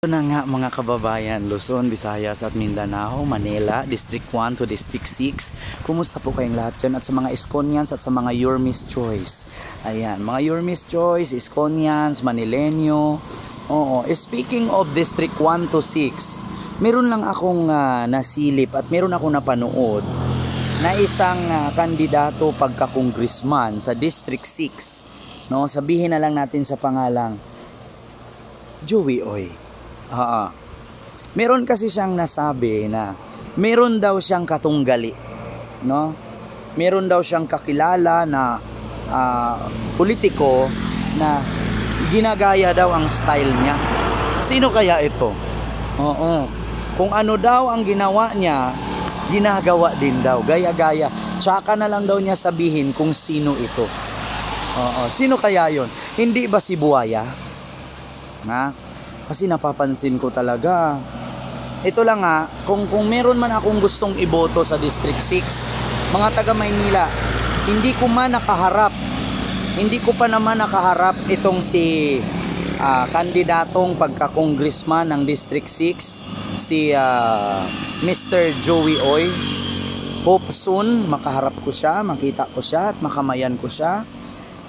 Ito na nga mga kababayan, Luzon, Visayas at Mindanao, Manila, District 1 to District 6. Kumusta po kayong lahat dyan? At sa mga Iskonians at sa mga Your Miss Choice. Ayan, mga Your Miss Choice, Iskonians, Manileño. Oo, speaking of District 1 to 6, meron lang akong nasilip at meron akong napanood na isang kandidato pagka-congressman sa District 6. No, sabihin na lang natin sa pangalang Joey Oy. Meron kasi siyang nasabi na meron daw siyang katunggali, no? Meron daw siyang kakilala na politiko na ginagaya daw ang style niya. Sino kaya ito? Oo. Kung ano daw ang ginawa niya, ginagawa din daw, gaya-gaya. Tsaka na lang daw niya sabihin kung sino ito. Oo. Sino kaya yon? Hindi ba si Buaya? Ha? Kasi napapansin ko talaga. Ito lang kung meron man akong gustong iboto sa District 6, mga taga Maynila, hindi ko pa naman nakaharap itong si kandidatong pagka-congressman ng District 6, si Mr. Joey Oy. Hope soon makaharap ko siya, makita ko siya at makamayan ko siya.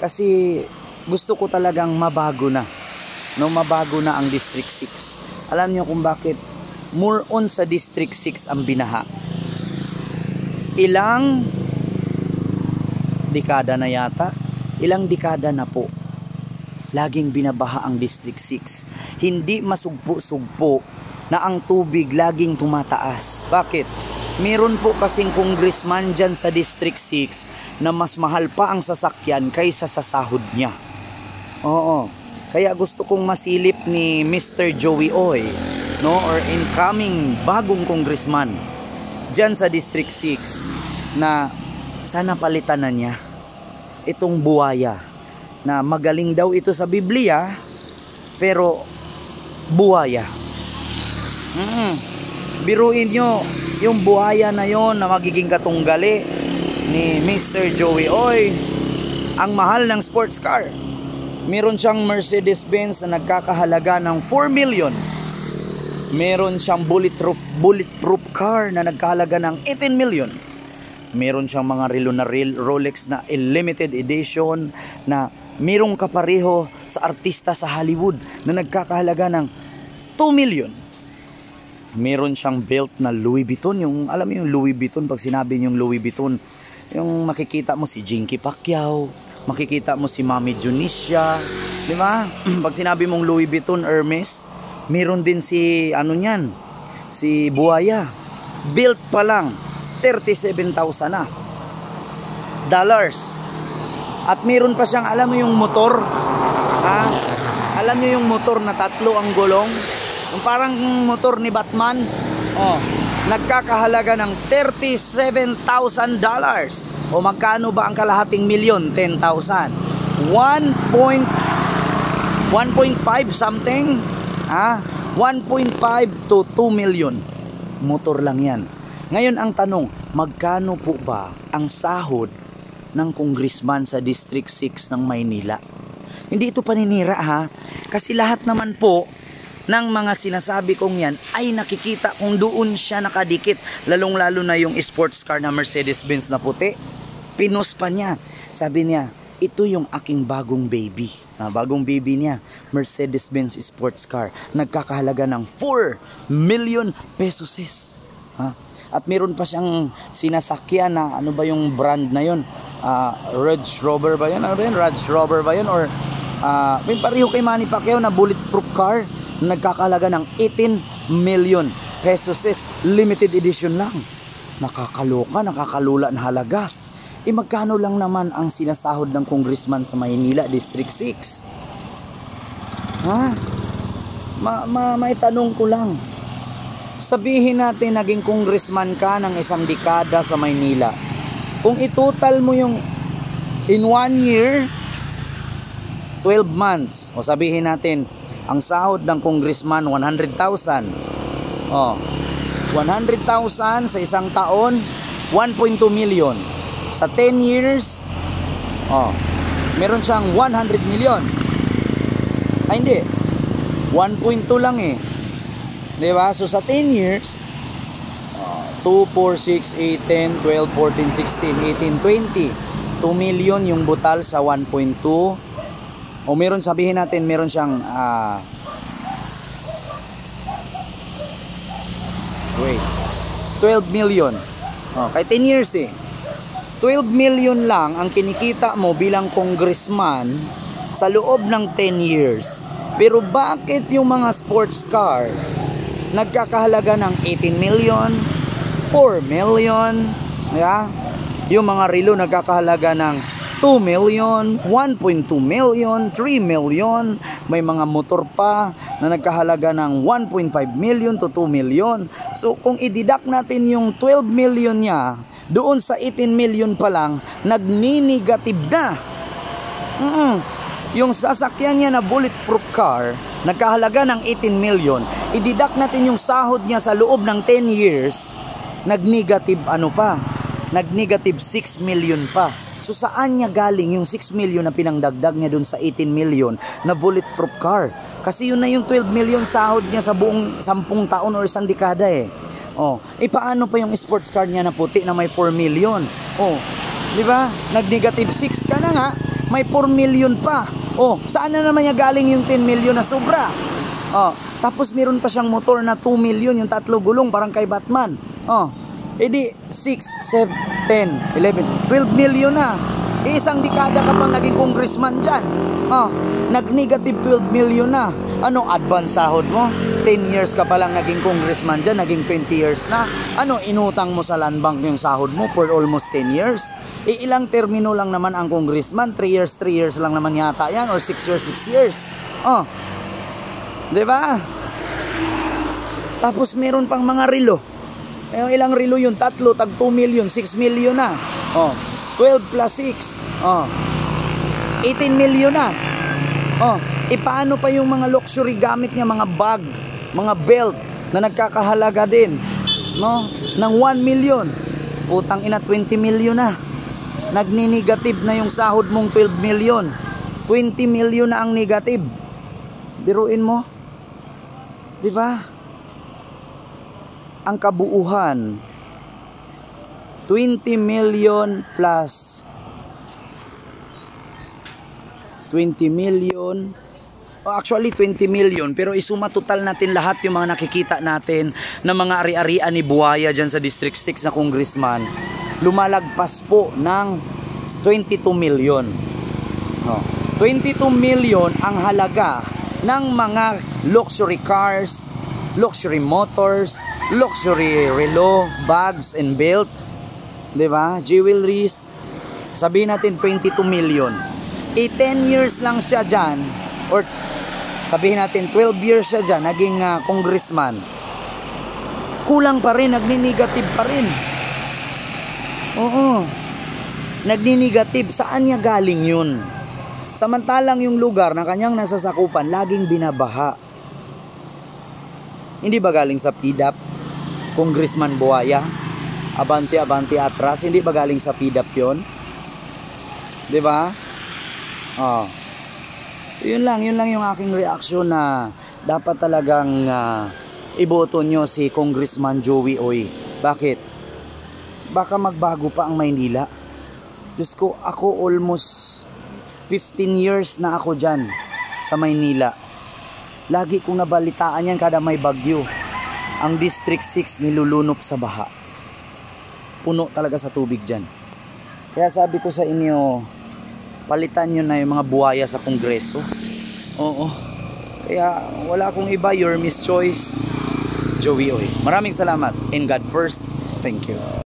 Kasi gusto ko talagang mabago na. No, mabago na ang District 6. Alam niyo kung bakit? More on sa District 6 ang binaha. Ilang dekada na yata? Ilang dekada na po. Laging binabaha ang District 6. Hindi masugpo-sugpo na ang tubig laging tumataas. Bakit? Meron po kasing congressman dyan sa District 6 na mas mahal pa ang sasakyan kaysa sa sahod niya. Oo. Kaya gusto kong masilip ni Mr. Joey Oy, no, or incoming bagong congressman dyan sa District 6, na sana palitan na niya itong Buaya, na magaling daw ito sa Biblia pero buaya. Biruin nyo yung buaya na yon na magiging katunggali ni Mr. Joey Oy. Ang mahal ng sports car. Meron siyang Mercedes-Benz na nagkakahalaga ng 4 million. Meron siyang bulletproof car na nagkahalaga ng 18 million. Meron siyang mga relo na Rolex na limited edition na merong kapareho sa artista sa Hollywood na nagkakahalaga ng 2 million. Meron siyang belt na Louis Vuitton. Yung, alam mo yung Louis Vuitton, pag sinabi yung Louis Vuitton, yung makikita mo si Jinky Pacquiao, makikita mo si Mami Junisha, di ba? Pag sinabi mong Louis Vuitton, Hermes, meron din si si Buaya. Built pa lang 37,000 na dollars. At meron pa siyang, alam mo yung motor, alam niyo yung motor na 3 ang gulong, yung parang motor ni Batman, nagkakahalaga ng $37,000. O magkano ba ang kalahating milyon? 10,000. 1.5 something. 1.5 to 2 million. Motor lang yan. Ngayon ang tanong, magkano po ba ang sahod ng congressman sa District 6 ng Maynila? Hindi ito paninira kasi lahat naman po ng mga sinasabi kong yan ay nakikita kung doon siya nakadikit. Lalong-lalo na yung sports car na Mercedes-Benz na puti. Pinost pa niya. Sabi niya, ito yung aking bagong baby. Bagong baby niya, Mercedes-Benz sports car. Nagkakahalaga ng 4 million pesos. At meron pa siyang sinasakyan na, ano ba yung brand na yun? Range Rover ba yun? Ano ba yun? Range Rover ba yun? Or may pareho kay Manny Pacquiao na bulletproof car na nagkakahalaga ng 18 million pesos. Limited edition lang. Nakakaloka, nakakalula na halaga. Magkano lang naman ang sinasahod ng congressman sa Maynila District 6? May tanong ko lang. Sabihin natin naging congressman ka ng isang dekada sa Maynila. Kung itotal mo yung in 1 year, 12 months, o sabihin natin ang sahod ng congressman 100,000. 100,000 sa isang taon, 1.2 million. Sa 10 years, meron siyang 100 million. Ay hindi, 1.2 lang Di ba? So sa 10 years, 2, 4, 6, 8, 10, 12, 14, 16, 18, 20. 2 million yung butal sa 1.2. O meron, sabihin natin, meron siyang wait, 12 million. Kay 10 years 12 million lang ang kinikita mo bilang congressman sa loob ng 10 years. Pero bakit yung mga sports car nagkakahalaga ng 18 million, 4 million, yeah? Yung mga relo nagkakahalaga ng 2 million, 1.2 million, 3 million. May mga motor pa na nagkahalaga ng 1.5 million to 2 million. So kung i-deduct natin yung 12 million niya doon sa 18 million pa lang, nagni-negative na. Yung sasakyan niya na bulletproof car, nagkahalaga ng 18 million. I-deduct natin yung sahod niya sa loob ng 10 years, nag-negative ano pa? Nag-negative 6 million pa. So saan niya galing yung 6 million na pinangdagdag niya dun sa 18 million na bulletproof car? Kasi yun na yung 12 million sahod niya sa buong 10 taon or isang dekada paano pa yung sports car niya na puti na may 4 million? Di ba? Nag-negative 6 ka na nga, may 4 million pa. Saan na naman niya galing yung 10 million na sobra? Tapos meron pa siyang motor na 2 million, yung 3 gulong, parang kay Batman. Edi 6, 7, 10, 11, 12 million na. Isang dekada ka pang naging congressman dyan. Nag-negative 12 million na. Ano advance sahod mo? 10 years ka palang naging congressman dyan, naging 20 years na. Ano inutang mo sa land bank yung sahod mo for almost 10 years? Ilang termino lang naman ang congressman? 3 years lang naman yata yan, or 6 years, 6 years. Diba? Tapos meron pang mga relo. Ilang relo yun? 3, tag 2 million, 6 million na. 12 plus 6. 18 million na. Paano pa yung mga luxury gamit niya, mga bag, mga belt na nagkakahalaga din, ng 1 million. Putang ina, 20 million na. Nagni-negative na yung sahod mong 12 million. 20 million na ang negative. Biruin mo. Di ba? Ang kabuuhan 20 million plus 20 million. Actually 20 million, pero isuma total natin lahat yung mga nakikita natin na mga ari-arian ni Buaya dyan sa District 6 na congressman, lumalagpas po ng 22 million. 22 million ang halaga ng mga luxury cars, luxury motors, luxury relo, bags and belt, diba? Jewelries. Sabihin natin 22 million. 10 years lang siya dyan, or sabihin natin 12 years siya dyan, naging congressman. Kulang pa rin, nagni-negative pa rin. Nagni-negative. Saan niya galing yun? Samantalang yung lugar na kanyang nasasakupan, laging binabaha. Hindi ba galing sa PDAP? Congressman Buaya, abante atras, hindi ba galing sa PDAP yun? Diba? Yun lang yung aking reaksyon, na dapat talagang iboto nyo si Congressman Joey Oy. Bakit? Baka magbago pa ang Maynila. Diyos ko, ako almost 15 years na ako dyan sa Maynila. Lagi kong nabalitaan yan kada may bagyo. Ang District 6 nilulunop sa baha. Puno talaga sa tubig dyan. Kaya sabi ko sa inyo, palitan nyo na yung mga buhaya sa Kongreso. Kaya wala akong iba, your Miss Choice, Joey Oy. Maraming salamat. And God first. Thank you.